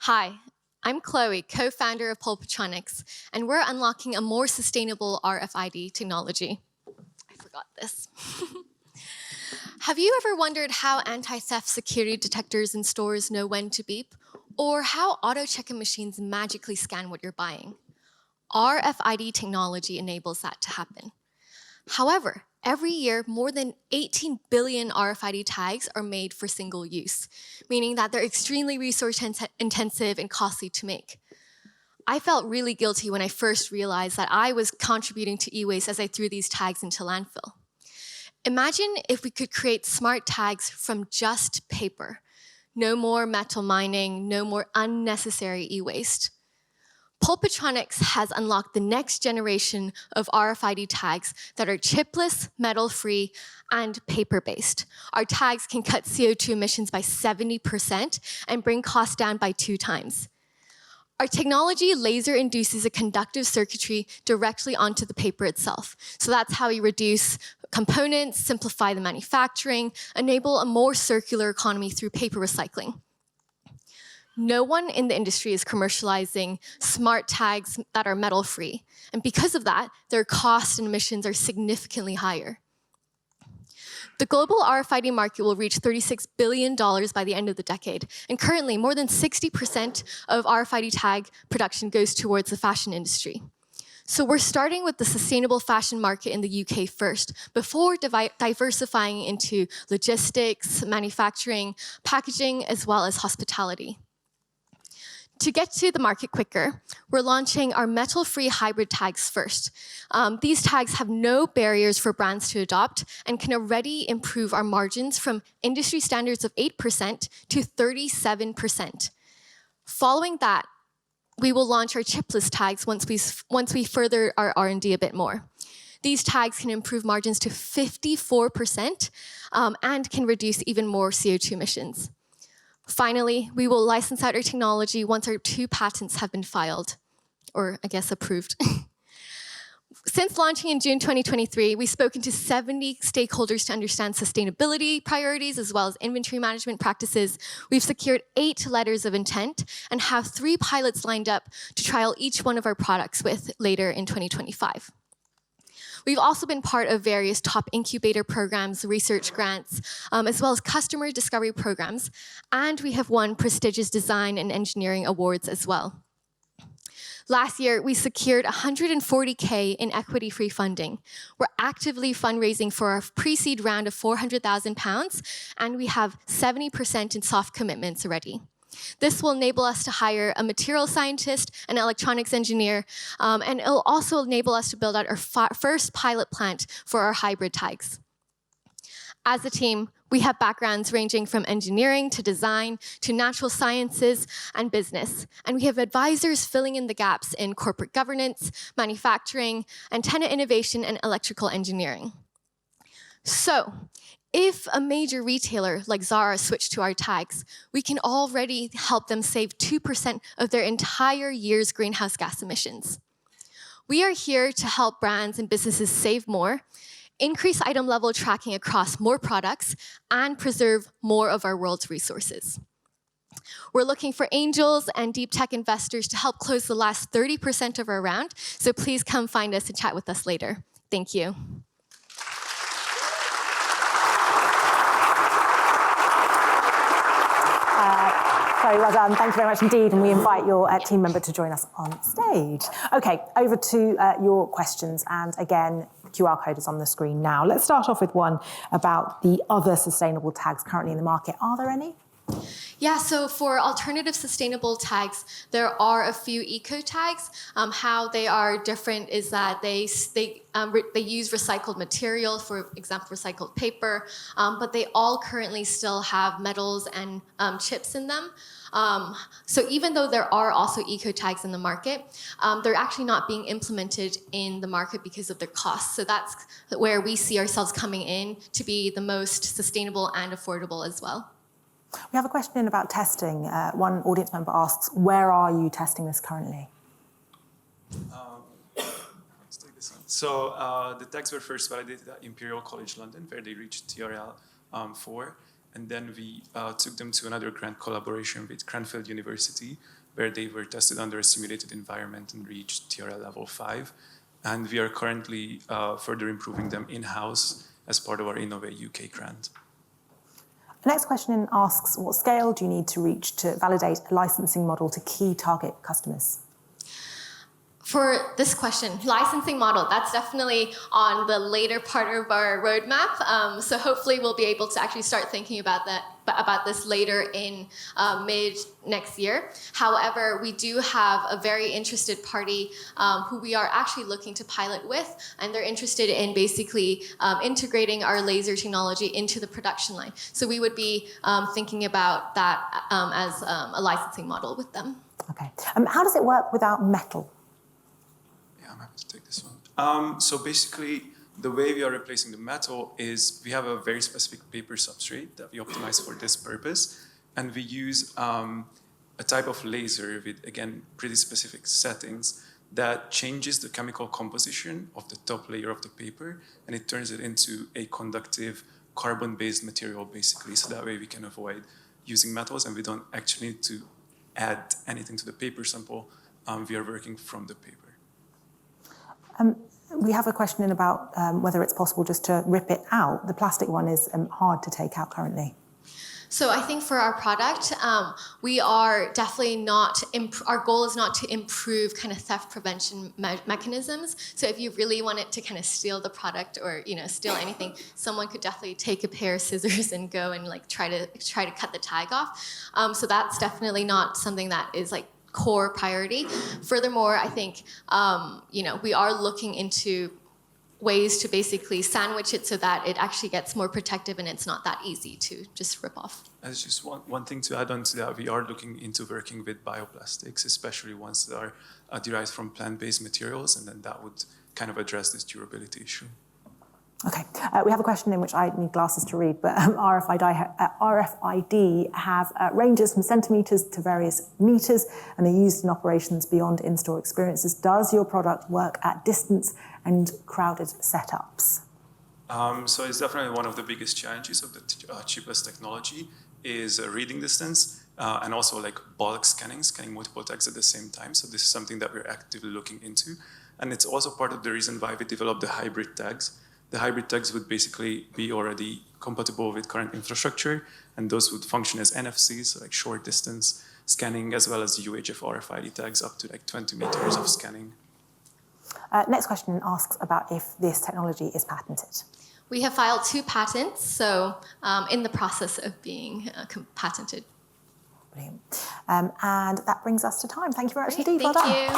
Hi, I'm Chloe, co-founder of PulpaTronics, and we're unlocking a more sustainable RFID technology. I forgot this. Have you ever wondered how anti-theft security detectors in stores know when to beep? Or how auto check-in machines magically scan what you're buying? RFID technology enables that to happen. However, every year, more than 18 billion RFID tags are made for single use, meaning that they're extremely resource intensive and costly to make. I felt really guilty when I first realized that I was contributing to e-waste as I threw these tags into landfill. Imagine if we could create smart tags from just paper. No more metal mining, no more unnecessary e-waste. PulpaTronics has unlocked the next generation of RFID tags that are chipless, metal-free, and paper-based. Our tags can cut CO2 emissions by 70% and bring costs down by 2 times. Our technology laser induces a conductive circuitry directly onto the paper itself. So that's how we reduce components, simplify the manufacturing, enable a more circular economy through paper recycling. No one in the industry is commercializing smart tags that are metal-free. And because of that, their cost and emissions are significantly higher. The global RFID market will reach $36 billion by the end of the decade. And currently, more than 60% of RFID tag production goes towards the fashion industry. So we're starting with the sustainable fashion market in the UK first, before diversifying into logistics, manufacturing, packaging, as well as hospitality. To get to the market quicker, we're launching our metal-free hybrid tags first. These tags have no barriers for brands to adopt and can already improve our margins from industry standards of 8% to 37%. Following that, we will launch our chipless tags once we further our R&D a bit more. These tags can improve margins to 54% and can reduce even more CO2 emissions. Finally, we will license out our technology once our 2 patents have been filed, or I guess approved. Since launching in June 2023, we've spoken to 70 stakeholders to understand sustainability priorities as well as inventory management practices. We've secured 8 letters of intent and have 3 pilots lined up to trial each one of our products with later in 2025. We've also been part of various top incubator programs, research grants, as well as customer discovery programs, and we have won prestigious design and engineering awards as well. Last year, we secured $140K in equity-free funding. We're actively fundraising for our pre-seed round of £400,000, and we have 70% in soft commitments already. This will enable us to hire a material scientist, an electronics engineer, and it'll also enable us to build out our first pilot plant for our hybrid tags. As a team, we have backgrounds ranging from engineering to design to natural sciences and business. And we have advisors filling in the gaps in corporate governance, manufacturing, antenna innovation, and electrical engineering. So, if a major retailer like Zara switched to our tags, we can already help them save 2% of their entire year's greenhouse gas emissions. We are here to help brands and businesses save more, increase item level tracking across more products, and preserve more of our world's resources. We're looking for angels and deep tech investors to help close the last 30% of our round, so please come find us and chat with us later. Thank you. Very well done. Thank you very much indeed. And we invite your team member to join us on stage. OK, over to your questions. And again, the QR code is on the screen now. Let's start off with one about the other sustainable tags currently in the market. Are there any? Yeah, so for alternative sustainable tags, there are a few eco tags. How they are different is that they use recycled material, for example, recycled paper, but they all currently still have metals and chips in them. So even though there are also eco tags in the market, they're actually not being implemented in the market because of their costs. So that's where we see ourselves coming in to be the most sustainable and affordable as well. We have a question about testing. One audience member asks, where are you testing this currently? Let's take this one. So the tags were first validated at Imperial College London, where they reached TRL 4. And then we took them to another grant collaboration with Cranfield University, where they were tested under a simulated environment and reached TRL level 5. And we are currently further improving them in-house as part of our Innovate UK grant. The next question asks, what scale do you need to reach to validate a licensing model to key target customers? For this question, licensing model, that's definitely on the later part of our roadmap. So hopefully we'll be able to actually start thinking about this later in mid next year. However, we do have a very interested party who we are actually looking to pilot with, and they're interested in basically integrating our laser technology into the production line. So we would be thinking about that as a licensing model with them. Okay. How does it work without metal? I'm happy to take this one. So basically, the way we are replacing the metal is we have a very specific paper substrate that we optimize for this purpose. And we use a type of laser with, again, pretty specific settings that changes the chemical composition of the top layer of the paper, and it turns it into a conductive carbon-based material, basically. So that way we can avoid using metals, and we don't actually need to add anything to the paper sample. We are working from the paper. We have a question in about whether it's possible just to rip it out. The plastic one is hard to take out currently. So I think for our product, we are definitely not, our goal is not to improve kind of theft prevention mechanisms. So if you really wanted to kind of steal the product or, steal anything, someone could definitely take a pair of scissors and go and like try to cut the tag off. So that's definitely not something that is like core priority. Furthermore, I think, we are looking into ways to basically sandwich it so that it actually gets more protective and it's not that easy to just rip off. As just one thing to add on to that, we are looking into working with bioplastics, especially ones that are derived from plant-based materials, and then that would kind of address this durability issue. Okay, we have a question in which I need glasses to read, but RFID have ranges from centimetres to various metres, and are used in operations beyond in-store experiences. Does your product work at distance and crowded setups? So it's definitely one of the biggest challenges of the cheapest technology is reading distance and also like bulk scanning multiple tags at the same time. So this is something that we're actively looking into. And it's also part of the reason why we developed the hybrid tags. The hybrid tags would basically be already compatible with current infrastructure, and those would function as NFCs, so like short distance scanning, as well as UHF RFID tags up to like 20 meters of scanning. Next question asks about if this technology is patented. We have filed 2 patents, so in the process of being patented. Brilliant. And that brings us to time. Thank you very much indeed. Well done. Thank you.